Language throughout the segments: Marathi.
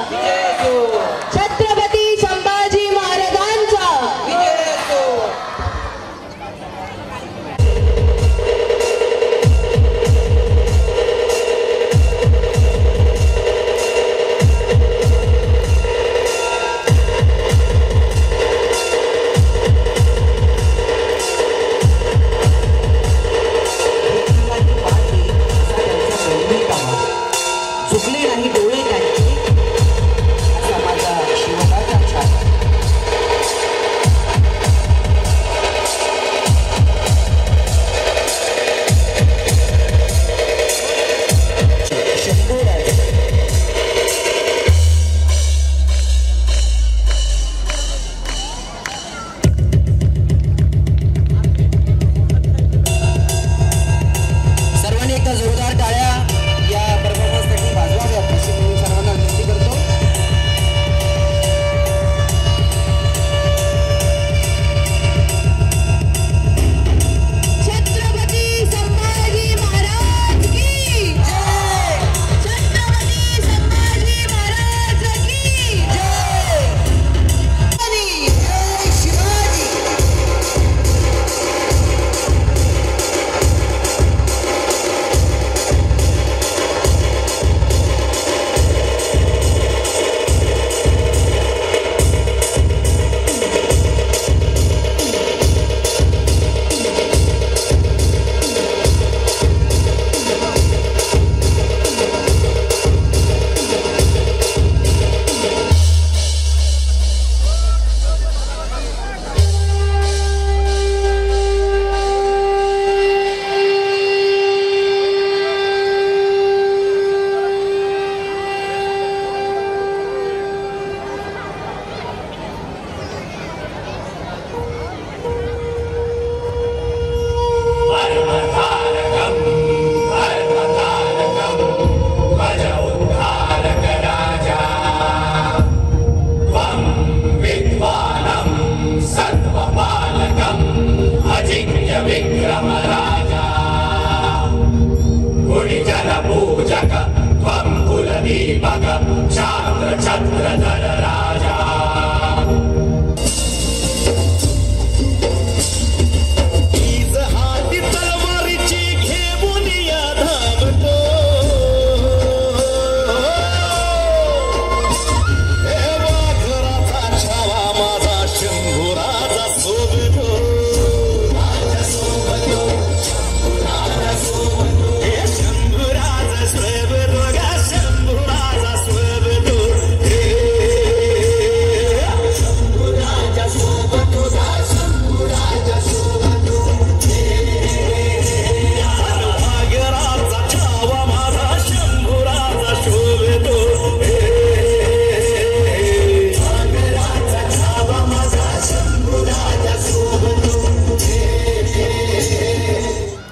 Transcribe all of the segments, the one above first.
विजय असो. छत्रपती संभाजी महाराजांचा विजय असो. चुकले नाही डोळे त्यांचे असा माझा शिवराजा छाया. शंभूराज सर्वांनी एकदा जोरदार टाळ्या या परफॉर्मन्ससाठी वाजवाव्या अशी मी सर्वांना विनंती करतो. छत्रपती संभाजी महाराज की जय. छत्रपती संभाजी महाराज की जय. जय शिवाजी.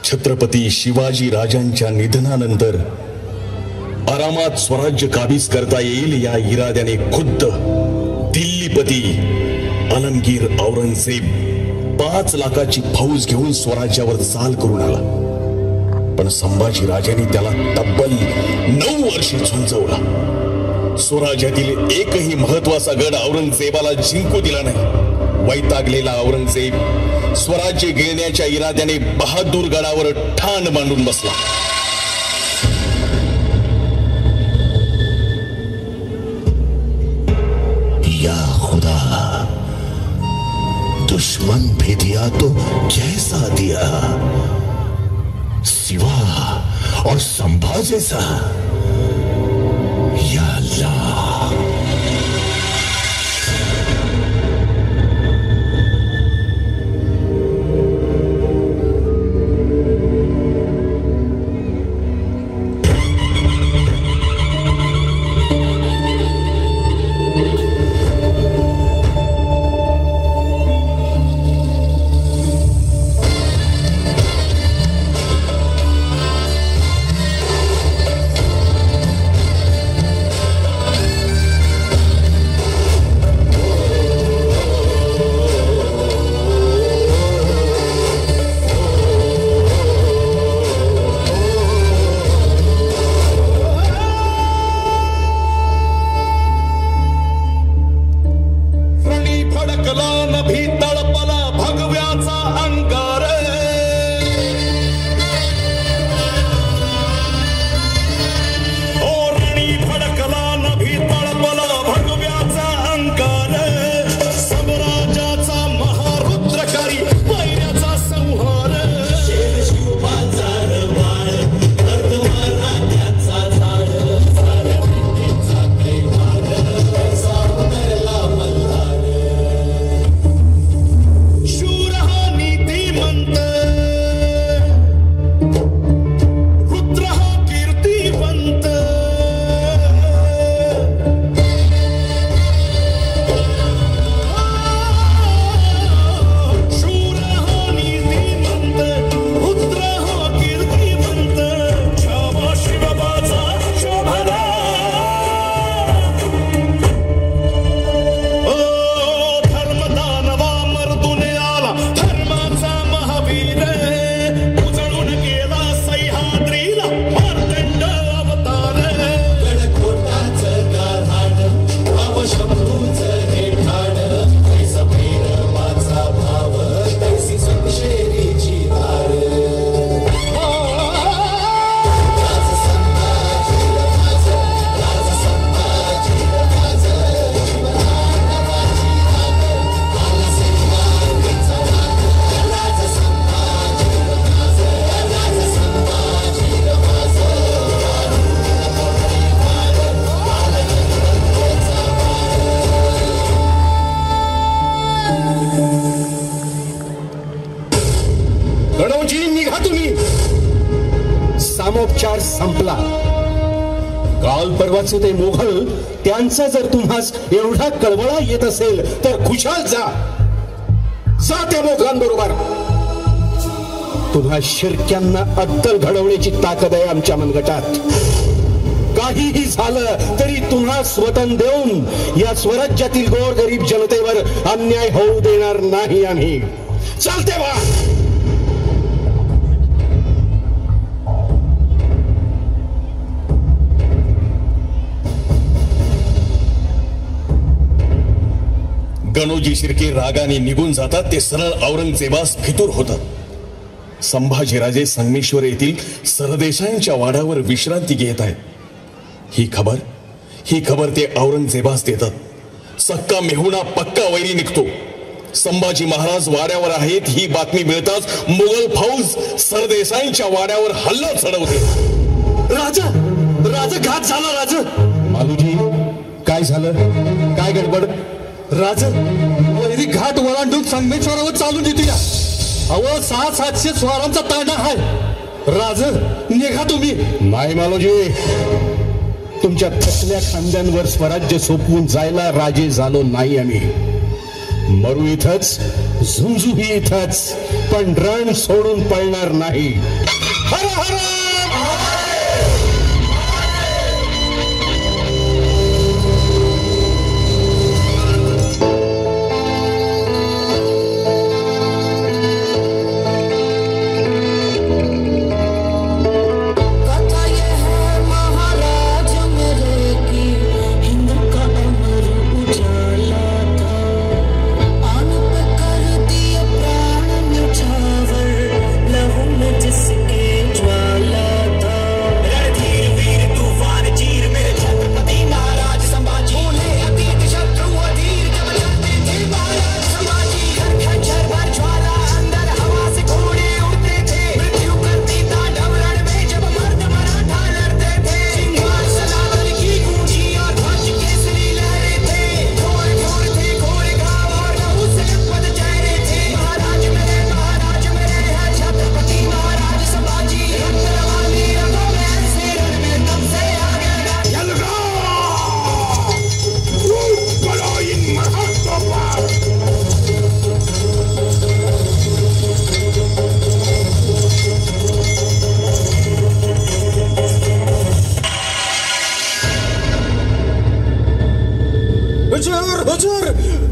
छत्रपती शिवाजी राजांच्या निधनानंतर आरामात स्वराज्य काबीज करता येईल या इराद्याने खुद्द दिल्लीपती आलमगीर औरंगजेब 5 लाखाची फौज घेऊन स्वराज्यावर चाल करून आला. पण संभाजी राजांनी त्याला तब्बल 9 वर्षे झुंजवला. स्वराज्यातील एकही महत्वाचा गड औरंगजेबाला जिंकू दिला नाही. वैतागलेला औरंगजेब स्वराज्य घेण्याच्या इराद्याने बहादूर गडावर ठाण मांडून बसला. या खुदा, दुश्मन भी दिया तो कैसा दिया, सिवा और संभा जैसा. या अल्लाह. उपचार संपला. काल परवाचे ते मोघल, त्यांचा जर तुम्हास एवढा कळवळा येत असेल तर खुशाल जा त्या मोघलांबरोबर. तुम्हा शिर्क्यांना अद्दल घडवण्याची ताकद आहे आमच्या मनगटात. काहीही झालं तरी तुम्हा स्वतन देऊन या स्वराज्यातील गोरगरीब जनतेवर अन्याय होऊ देणार नाही आम्ही. चालते वा. गणोजी शिर्के रागाने निघून जातात. ते सरळ औरंगजेबास फितूर होतात. संभाजीराजे संगमेश्वर येथील सरदेशांच्या वाड्यावर विश्रांती घेत आहेत. ही खबर ते औरंगजेबास देतात. सक्का मेहुणा पक्का वैरी निघतो. संभाजी महाराज वाड्यावर आहेत ही बातमी मिळताच मुघल फौज सरदेशांच्या वाड्यावर हल्ला चढवते. राजा घात झाला. राजा मालूजी काय झालं? काय गडबड? राज वैरी घाट ओलांडून संगमेश्वरावर चालून येते. अव 600-700 स्वारांचा तांडा आहे. राज निघा तुम्ही. नाही मालोजी, तुमच्या थकल्या खांद्यांवर स्वराज्य सोपवून जायला राजे झालो नाही आम्ही. मरू इथंच, झुंजूही इथंच, पण रण सोडून पळणार नाही. हर हर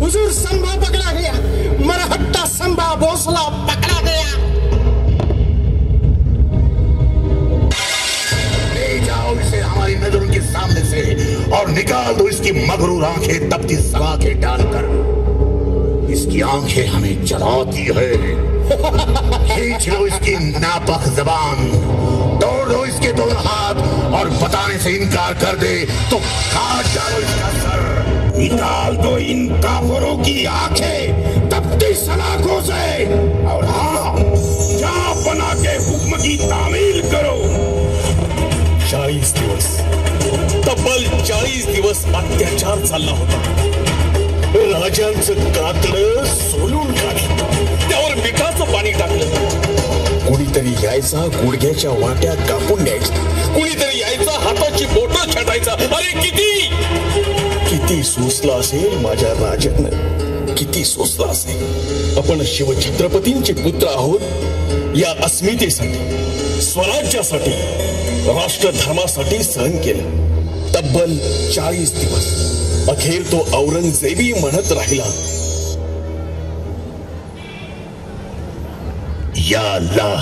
हुजूर संभा पकड़ा गया. मरहट्टा संभा भोसला पकड़ा गया. ले जाओ इसे हमारी नजरों के सामने से और निकाल दो इसकी मगरूर आंखें तपती सलाखें डालकर. इसकी आंखें हमें जलाती है. खींच लो इसकी नापक जबान, तोड़ दो इसके दोनों हाथ और बताने से इनकार कर दे तो काट डालो इसका सर. निकाल दो इन काफिरों की आंखें तपती सलाखों से. और हाँ, जा बना के हुक्म की तामील करो. 40 दिवस, तब्बल 40 दिवस अत्याचार चालला होता. राजांचं कातडं सोलून काढलं, त्यावर मिठाचं पाणी टाकलं. कोणीतरी यायचा, गुडघ्याच्या वाट्या कापून न्यायचा. कोणीतरी यायचा, हाताची बोटं छाटायचा. अरे किती सोसला असेल माझ्या राजानं, किती सोसला असेल. आपण शिवछत्रपतींचे पुत्र आहोत. या अस्मितेसाठी, स्वराज्यासाठी, राष्ट्रधर्मासाठी सहन केलं तब्बल 40 दिवस. अखेर तो औरंगजेबी म्हणत राहिला, या अल्लाह,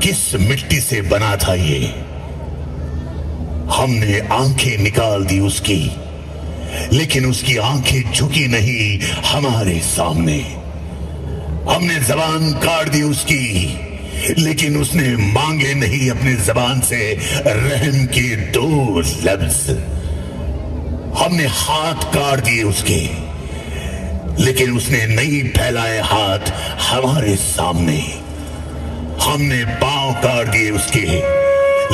किस मिट्टी से बना था ये. हमने आंखें निकाल दी उसकी, लेकिन उसकी आंखें झुकी नहीं हमारे सामने. हमने जबान काट दी उसकी, लेकिन उसने मांगे नहीं अपनी जबान से रहम के 2 लफ्ज. हमने हाथ काट दिए उसके, लेकिन उसने नहीं फैलाए हाथ हमारे सामने. हमने पांव काट दिए उसके,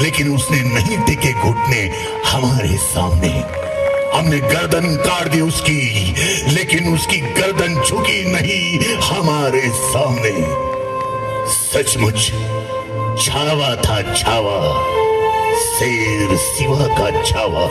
लेकिन उसने नहीं टिके घुटने हमारे सामने. हमने गर्दन काट दी उसकी, लेकिन उसकी गर्दन झुकी नहीं हमारे सामने. सचमुच छावा था छावा, शेर सिवा का छावा।